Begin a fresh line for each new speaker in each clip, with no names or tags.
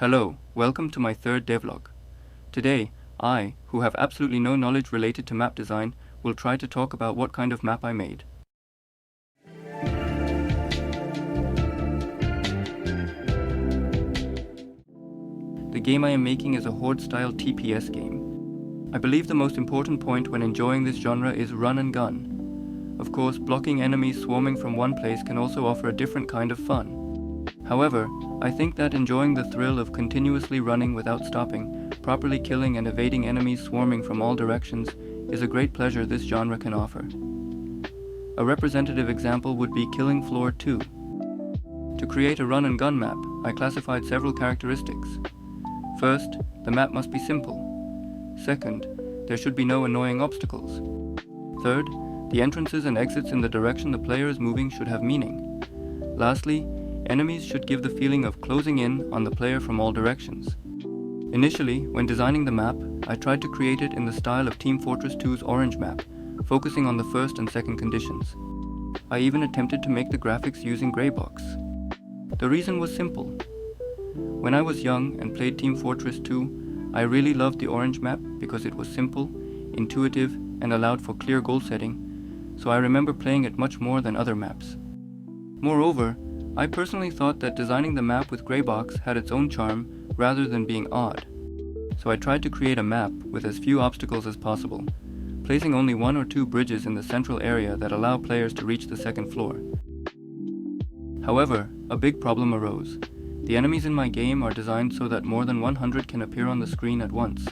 Hello, welcome to my third devlog. Today, I, who have absolutely no knowledge related to map design, will try to talk about what kind of map I made. The game I am making is a horde-style TPS game. I believe the most important point when enjoying this genre is run and gun. Of course, blocking enemies swarming from one place can also offer a different kind of fun. However, I think that enjoying the thrill of continuously running without stopping, properly killing and evading enemies swarming from all directions, is a great pleasure this genre can offer. A representative example would be Killing Floor 2. To create a run and gun map, I classified several characteristics. First, the map must be simple. Second, there should be no annoying obstacles. Third, the entrances and exits in the direction the player is moving should have meaning. Lastly, enemies should give the feeling of closing in on the player from all directions. Initially, when designing the map, I tried to create it in the style of Team Fortress 2's orange map, focusing on the first and second conditions. I even attempted to make the graphics using Greybox. The reason was simple. When I was young and played Team Fortress 2, I really loved the orange map because it was simple, intuitive, and allowed for clear goal setting, so I remember playing it much more than other maps. Moreover, I personally thought that designing the map with Greybox had its own charm rather than being odd. So I tried to create a map with as few obstacles as possible, placing only 1 or 2 bridges in the central area that allow players to reach the second floor. However, a big problem arose. The enemies in my game are designed so that more than 100 can appear on the screen at once.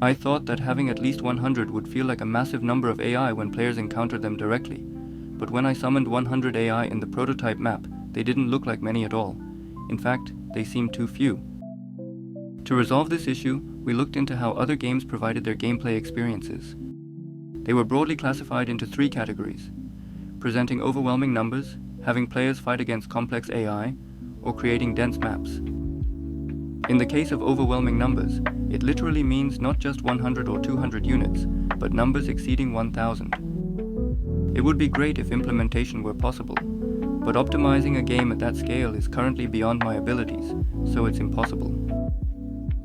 I thought that having at least 100 would feel like a massive number of AI when players encountered them directly. But when I summoned 100 AI in the prototype map, they didn't look like many at all. In fact, they seemed too few. To resolve this issue, we looked into how other games provided their gameplay experiences. They were broadly classified into 3 categories: presenting overwhelming numbers, having players fight against complex AI, or creating dense maps. In the case of overwhelming numbers, it literally means not just 100 or 200 units, but numbers exceeding 1,000. It would be great if implementation were possible, but optimizing a game at that scale is currently beyond my abilities, so it's impossible.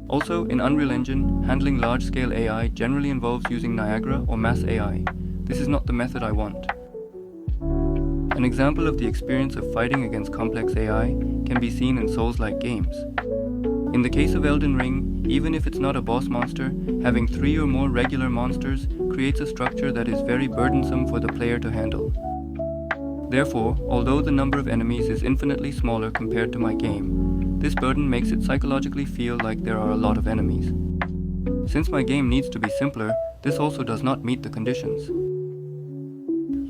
Also, in Unreal Engine, handling large-scale AI generally involves using Niagara or Mass AI. This is not the method I want. An example of the experience of fighting against complex AI can be seen in Souls-like games. In the case of Elden Ring, even if it's not a boss monster, having 3 or more regular monsters creates a structure that is very burdensome for the player to handle. Therefore, although the number of enemies is infinitely smaller compared to my game, this burden makes it psychologically feel like there are a lot of enemies. Since my game needs to be simpler, this also does not meet the conditions.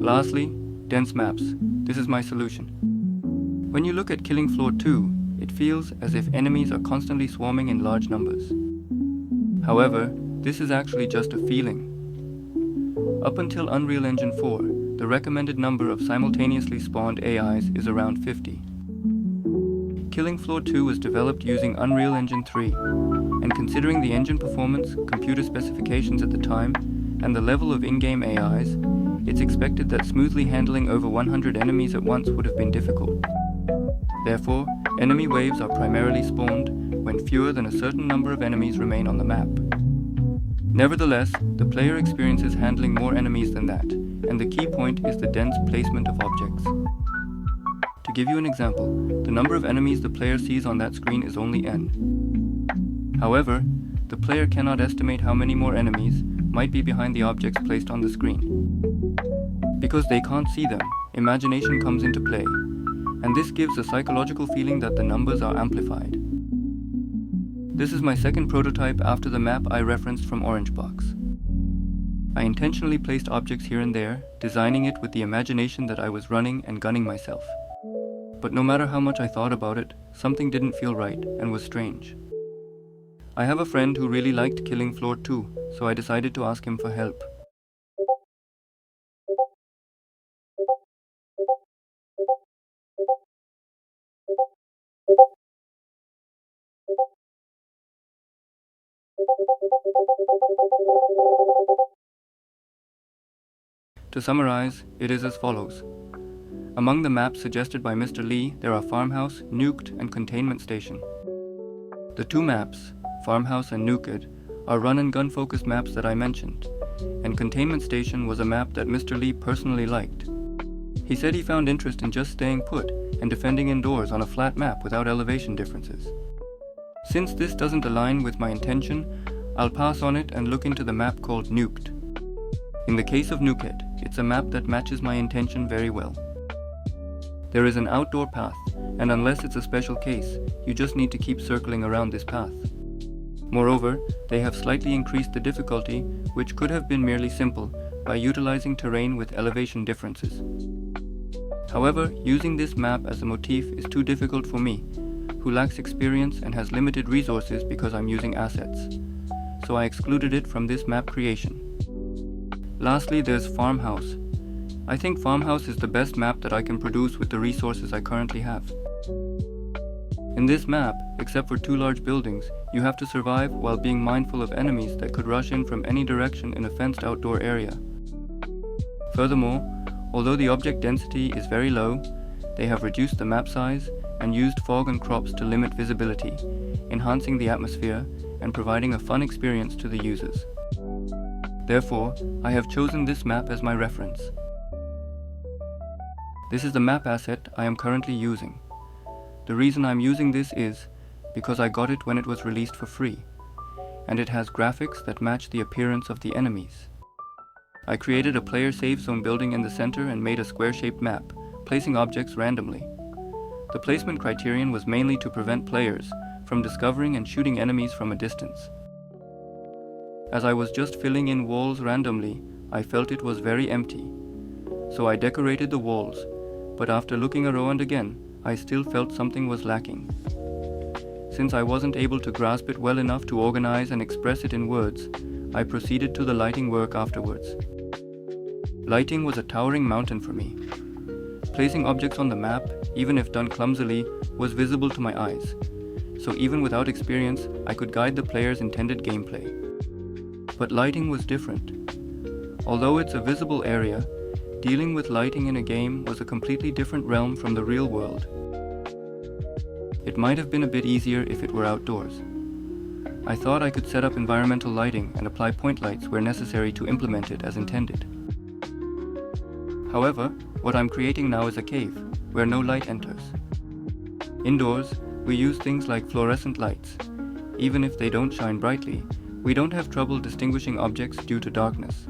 Lastly, dense maps. This is my solution. When you look at Killing Floor 2, it feels as if enemies are constantly swarming in large numbers. However, this is actually just a feeling. Up until Unreal Engine 4, the recommended number of simultaneously spawned AIs is around 50. Killing Floor 2 was developed using Unreal Engine 3, and considering the engine performance, computer specifications at the time, and the level of in-game AIs, it's expected that smoothly handling over 100 enemies at once would have been difficult. Therefore, enemy waves are primarily spawned when fewer than a certain number of enemies remain on the map. Nevertheless, the player experiences handling more enemies than that, and the key point is the dense placement of objects. To give you an example, the number of enemies the player sees on that screen is only n. However, the player cannot estimate how many more enemies might be behind the objects placed on the screen. Because they can't see them, imagination comes into play, and this gives a psychological feeling that the numbers are amplified. This is my second prototype after the map I referenced from Orangebox. I intentionally placed objects here and there, designing it with the imagination that I was running and gunning myself. But no matter how much I thought about it, something didn't feel right and was strange. I have a friend who really liked Killing Floor 2, so I decided to ask him for help. To summarize, it is as follows. Among the maps suggested by Mr. Lee, there are Farmhouse, Nuked, and Containment Station. The two maps, Farmhouse and Nuked, are run-and-gun focused maps that I mentioned, and Containment Station was a map that Mr. Lee personally liked. He said he found interest in just staying put and defending indoors on a flat map without elevation differences. Since this doesn't align with my intention, I'll pass on it and look into the map called Nuked. In the case of Nuked, it's a map that matches my intention very well. There is an outdoor path, and unless it's a special case, you just need to keep circling around this path. Moreover, they have slightly increased the difficulty, which could have been merely simple, by utilizing terrain with elevation differences. However, using this map as a motif is too difficult for me, who lacks experience and has limited resources because I'm using assets. So I excluded it from this map creation. Lastly, there's Farmhouse. I think Farmhouse is the best map that I can produce with the resources I currently have. In this map, except for two large buildings, you have to survive while being mindful of enemies that could rush in from any direction in a fenced outdoor area. Furthermore, although the object density is very low, they have reduced the map size and used fog and crops to limit visibility, enhancing the atmosphere and providing a fun experience to the users. Therefore, I have chosen this map as my reference. This is the map asset I am currently using. The reason I'm using this is because I got it when it was released for free, and it has graphics that match the appearance of the enemies. I created a player safe zone building in the center and made a square-shaped map, placing objects randomly. The placement criterion was mainly to prevent players from discovering and shooting enemies from a distance. As I was just filling in walls randomly, I felt it was very empty. So I decorated the walls, but after looking around again, I still felt something was lacking. Since I wasn't able to grasp it well enough to organize and express it in words, I proceeded to the lighting work afterwards. Lighting was a towering mountain for me. Placing objects on the map, even if done clumsily, was visible to my eyes. So even without experience, I could guide the player's intended gameplay. But lighting was different. Although it's a visible area, dealing with lighting in a game was a completely different realm from the real world. It might have been a bit easier if it were outdoors. I thought I could set up environmental lighting and apply point lights where necessary to implement it as intended. However, what I'm creating now is a cave, where no light enters. Indoors, we use things like fluorescent lights. Even if they don't shine brightly, we don't have trouble distinguishing objects due to darkness.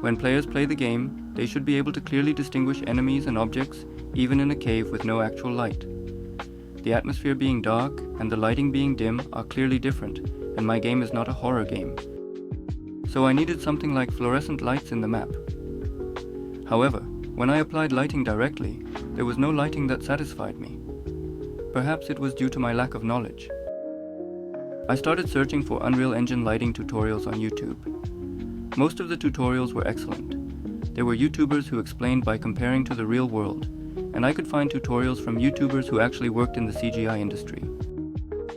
When players play the game, they should be able to clearly distinguish enemies and objects, even in a cave with no actual light. The atmosphere being dark and the lighting being dim are clearly different, and my game is not a horror game. So I needed something like fluorescent lights in the map. However, when I applied lighting directly, there was no lighting that satisfied me. Perhaps it was due to my lack of knowledge. I started searching for Unreal Engine lighting tutorials on YouTube. Most of the tutorials were excellent. There were YouTubers who explained by comparing to the real world, and I could find tutorials from YouTubers who actually worked in the CGI industry.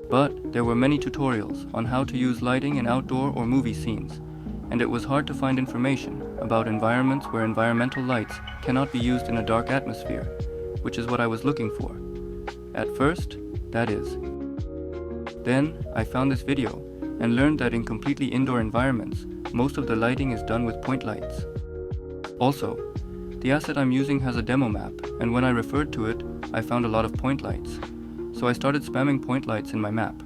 But there were many tutorials on how to use lighting in outdoor or movie scenes, and it was hard to find information about environments where environmental lights cannot be used in a dark atmosphere, which is what I was looking for. At first, that is. Then, I found this video and learned that in completely indoor environments, most of the lighting is done with point lights. Also, the asset I'm using has a demo map, and when I referred to it, I found a lot of point lights. So I started spamming point lights in my map.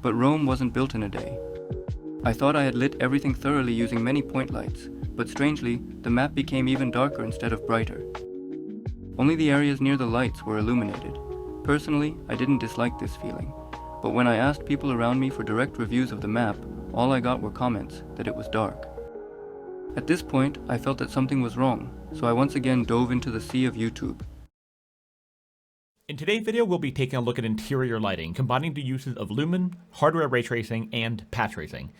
But Rome wasn't built in a day. I thought I had lit everything thoroughly using many point lights, but strangely, the map became even darker instead of brighter. Only the areas near the lights were illuminated. Personally, I didn't dislike this feeling, but when I asked people around me for direct reviews of the map, all I got were comments that it was dark. At this point, I felt that something was wrong, so I once again dove into the sea of YouTube.
In today's video, we'll be taking a look at interior lighting, combining the uses of lumen, hardware ray tracing, and patch tracing.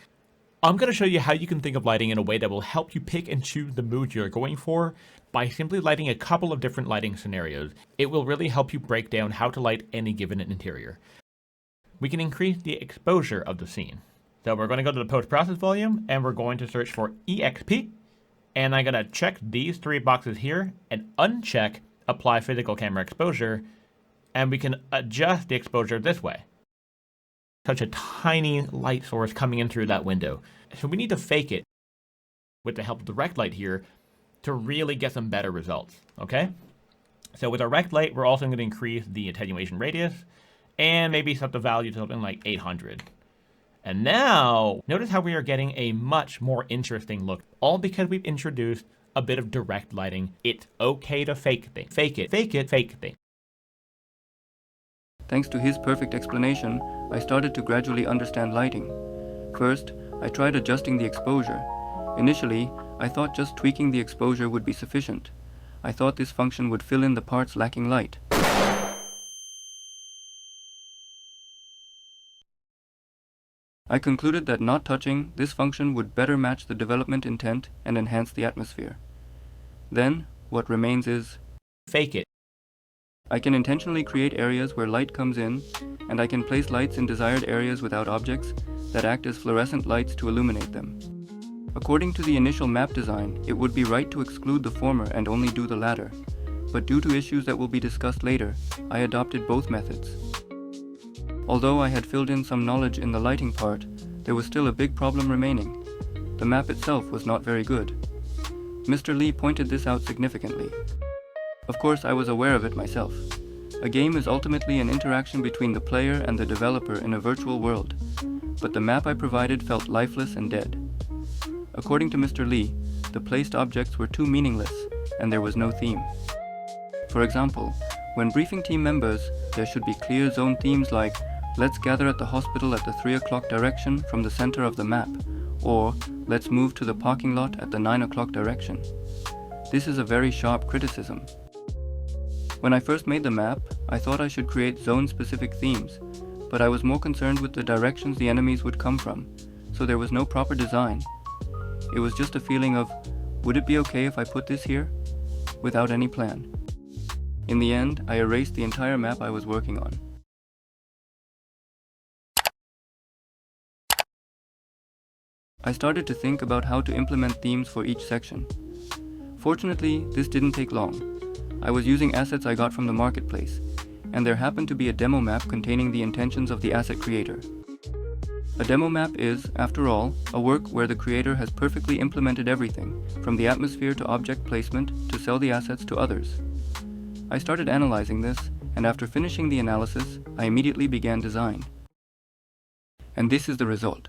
I'm going to show you how you can think of lighting in a way that will help you pick and choose the mood you're going for by simply lighting a couple of different lighting scenarios. It will really help you break down how to light any given interior. We can increase the exposure of the scene. So we're going to go to the post-process volume, and we're going to search for EXP, and I'm going to check these three boxes here and uncheck apply physical camera exposure, and we can adjust the exposure this way. such a tiny light source coming in through that window. So we need to fake it with the help of the rect light here to really get some better results, okay? So with our rect light, we're also going to increase the attenuation radius and maybe set the value to something like 800. And now, notice how we are getting a much more interesting look, all because we've introduced a bit of direct lighting. It's okay to fake things. Fake it, fake it, fake things.
Thanks to his perfect explanation, I started to gradually understand lighting. First, I tried adjusting the exposure. Initially, I thought just tweaking the exposure would be sufficient. I thought this function would fill in the parts lacking light. I concluded that not touching this function would better match the development intent and enhance the atmosphere. Then, what remains is
fake it.
I can intentionally create areas where light comes in, and I can place lights in desired areas without objects that act as fluorescent lights to illuminate them. According to the initial map design, it would be right to exclude the former and only do the latter, but due to issues that will be discussed later, I adopted both methods. Although I had filled in some knowledge in the lighting part, there was still a big problem remaining. The map itself was not very good. Mr. Lee pointed this out significantly. Of course, I was aware of it myself. A game is ultimately an interaction between the player and the developer in a virtual world, but the map I provided felt lifeless and dead. According to Mr. Lee, the placed objects were too meaningless, and there was no theme. For example, when briefing team members, there should be clear zone themes like, let's gather at the hospital at the 3 o'clock direction from the center of the map, or let's move to the parking lot at the 9 o'clock direction. This is a very sharp criticism. When I first made the map, I thought I should create zone-specific themes, but I was more concerned with the directions the enemies would come from, so there was no proper design. It was just a feeling of, would it be okay if I put this here? Without any plan. In the end, I erased the entire map I was working on. I started to think about how to implement themes for each section. Fortunately, this didn't take long. I was using assets I got from the marketplace, and there happened to be a demo map containing the intentions of the asset creator. A demo map is, after all, a work where the creator has perfectly implemented everything, from the atmosphere to object placement to sell the assets to others. I started analyzing this, and after finishing the analysis, I immediately began design. And this is the result.